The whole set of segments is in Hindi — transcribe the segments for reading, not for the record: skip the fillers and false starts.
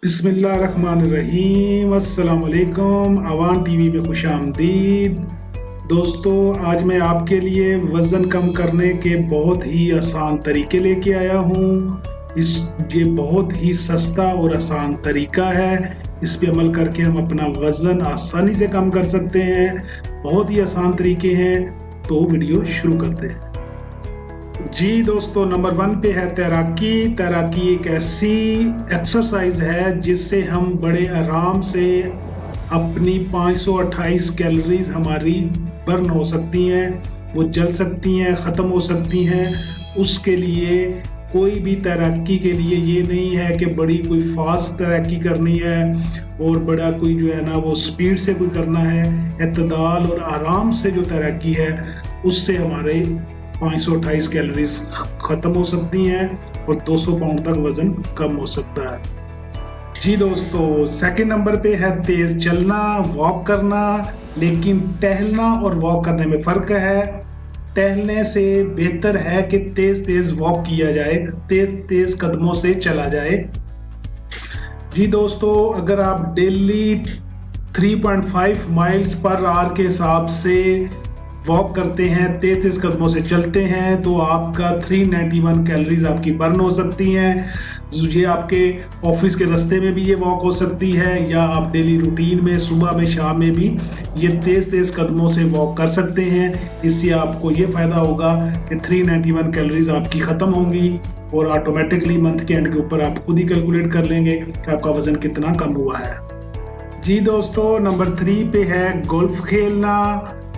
बिस्मिल्लाहिर्रहमानिर्रहीम। अस्सलाम वालेकुम। अवान टीवी पे खुशामदीद। दोस्तों, आज मैं आपके लिए वज़न कम करने के बहुत ही आसान तरीके लेके आया हूँ। ये बहुत ही सस्ता और आसान तरीका है। इस पे अमल करके हम अपना वज़न आसानी से कम कर सकते हैं। बहुत ही आसान तरीके हैं, तो वीडियो शुरू करते हैं। जी दोस्तों, नंबर 1 पे है तैराकी। तैराकी एक ऐसी एक्सरसाइज है जिससे हम बड़े आराम से अपनी 528 कैलोरीज हमारी बर्न हो सकती हैं, वो जल सकती हैं, ख़त्म हो सकती हैं। उसके लिए कोई भी तैराकी के लिए ये नहीं है कि बड़ी कोई फास्ट तैराकी करनी है और बड़ा कोई जो है ना वो स्पीड से कोई करना है। एतदाल और आराम से जो तैराकी है उससे हमारे 528 कैलोरीज खत्म हो सकती हैं और 200 पाउंड तक वजन कम हो सकता है। जी दोस्तों, सेकंड नंबर पे है तेज चलना, वॉक करना। लेकिन टहलना और वॉक करने में फर्क है। टहलने से बेहतर है कि तेज तेज वॉक किया जाए, तेज तेज कदमों से चला जाए। जी दोस्तों, अगर आप डेली 3.5 माइल्स पर आवर के हिसाब से वॉक करते हैं, तेज तेज कदमों से चलते हैं, तो आपका 391 कैलोरीज आपकी बर्न हो सकती हैं। ये आपके ऑफिस के रास्ते में भी ये वॉक हो सकती है, या आप डेली रूटीन में सुबह में शाम में भी ये तेज तेज कदमों से वॉक कर सकते हैं। इससे आपको ये फायदा होगा कि 391 कैलोरीज आपकी खत्म होंगी और ऑटोमेटिकली मंथ के एंड के ऊपर आप खुद ही कैलकुलेट कर लेंगे कि आपका वजन कितना कम हुआ है। जी दोस्तों, नंबर 3 पे है गोल्फ खेलना।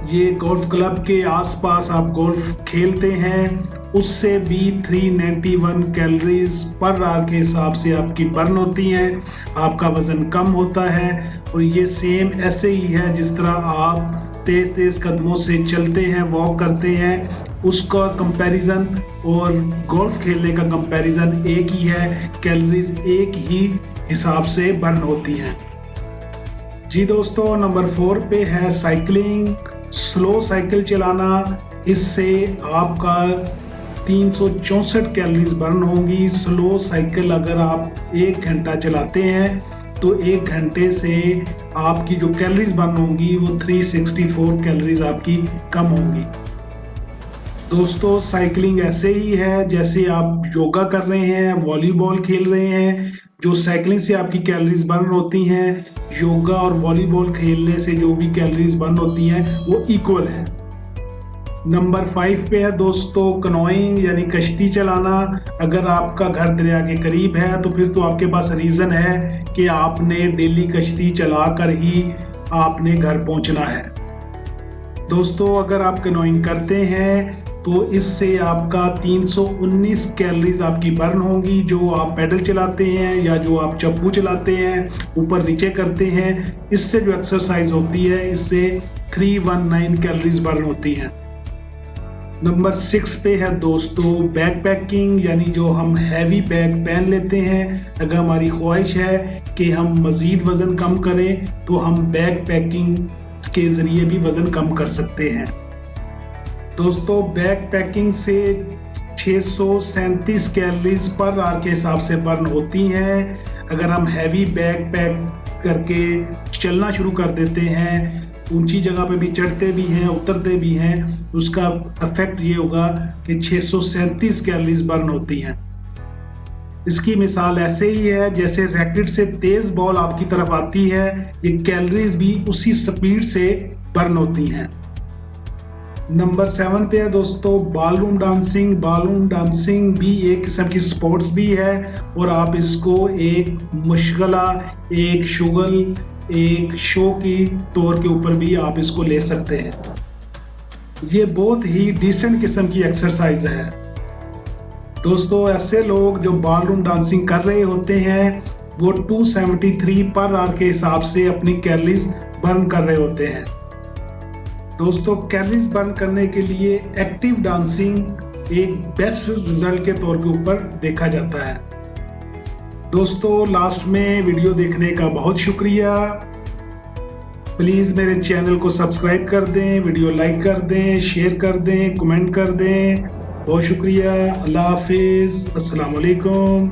ये गोल्फ क्लब के आसपास आप गोल्फ खेलते हैं, उससे भी 391 कैलोरीज पर आवर के हिसाब से आपकी बर्न होती हैं, आपका वजन कम होता है। और ये सेम ऐसे ही है जिस तरह आप तेज तेज कदमों से चलते हैं, वॉक करते हैं, उसका कंपैरिजन और गोल्फ खेलने का कंपैरिजन एक ही है। कैलोरीज एक ही हिसाब से बर्न होती हैं। जी दोस्तों, नंबर 4 पे है साइकिलिंग, स्लो साइकिल चलाना। इससे आपका 364 कैलोरीज बर्न होंगी। स्लो साइकिल अगर आप 1 घंटा चलाते हैं तो 1 घंटे से आपकी जो कैलोरीज बर्न होंगी वो 364 कैलोरीज आपकी कम होंगी। दोस्तों, साइकिलिंग ऐसे ही है जैसे आप योगा कर रहे हैं, वॉलीबॉल खेल रहे हैं। जो साइकिलिंग से आपकी कैलोरीज बर्न होती हैं, योगा और वॉलीबॉल खेलने से जो भी कैलोरीज बर्न होती हैं वो इक्वल है। नंबर 5 पे है दोस्तों कनोइंग, यानी कश्ती चलाना। अगर आपका घर दरिया के करीब है तो फिर तो आपके पास रीजन है कि आपने डेली कश्ती चलाकर ही आपने घर पहुंचना है। दोस्तों, अगर आप कनोइंग करते हैं तो इससे आपका 319 कैलोरीज आपकी बर्न होंगी। जो आप पैडल चलाते हैं या जो आप चप्पू चलाते हैं, ऊपर नीचे करते हैं, इससे जो एक्सरसाइज होती है इससे 319 कैलोरीज बर्न होती हैं। नंबर 6 पे है दोस्तों बैक पैकिंग, यानी जो हम हैवी बैग पहन लेते हैं। अगर हमारी ख्वाहिश है कि हम मजीद वजन कम करें तो हम बैक पैकिंग के जरिए भी वजन कम कर सकते हैं। दोस्तों, बैक पैकिंग से 637 कैलोरीज पर आवर के हिसाब से बर्न होती हैं। अगर हम हैवी बैग पैक करके चलना शुरू कर देते हैं, ऊंची जगह पे भी चढ़ते भी हैं, उतरते भी हैं, उसका इफेक्ट ये होगा कि 637 कैलोरीज बर्न होती हैं। इसकी मिसाल ऐसे ही है जैसे रैकेट से तेज बॉल आपकी तरफ आती है, ये कैलोरीज भी उसी स्पीड से बर्न होती हैं। नंबर 7 पे है दोस्तों बॉलरूम डांसिंग। बॉलरूम डांसिंग भी एक किस्म की स्पोर्ट्स भी है और आप इसको एक मशगला, एक शुगल, एक शो की तौर के ऊपर भी आप इसको ले सकते हैं। ये बहुत ही डिसेंट किस्म की एक्सरसाइज है। दोस्तों, ऐसे लोग जो बॉलरूम डांसिंग कर रहे होते हैं वो 273 पर आवर के हिसाब से अपनी कैलोरीज बर्न कर रहे होते हैं। दोस्तों, कैलोरीज बर्न करने के लिए एक्टिव डांसिंग एक बेस्ट रिजल्ट के तौर के ऊपर देखा जाता है। दोस्तों, लास्ट में वीडियो देखने का बहुत शुक्रिया। प्लीज मेरे चैनल को सब्सक्राइब कर दें, वीडियो लाइक कर दें, शेयर कर दें, कमेंट कर दें। बहुत शुक्रिया। अल्लाह हाफिज। अस्सलाम वालेकुम।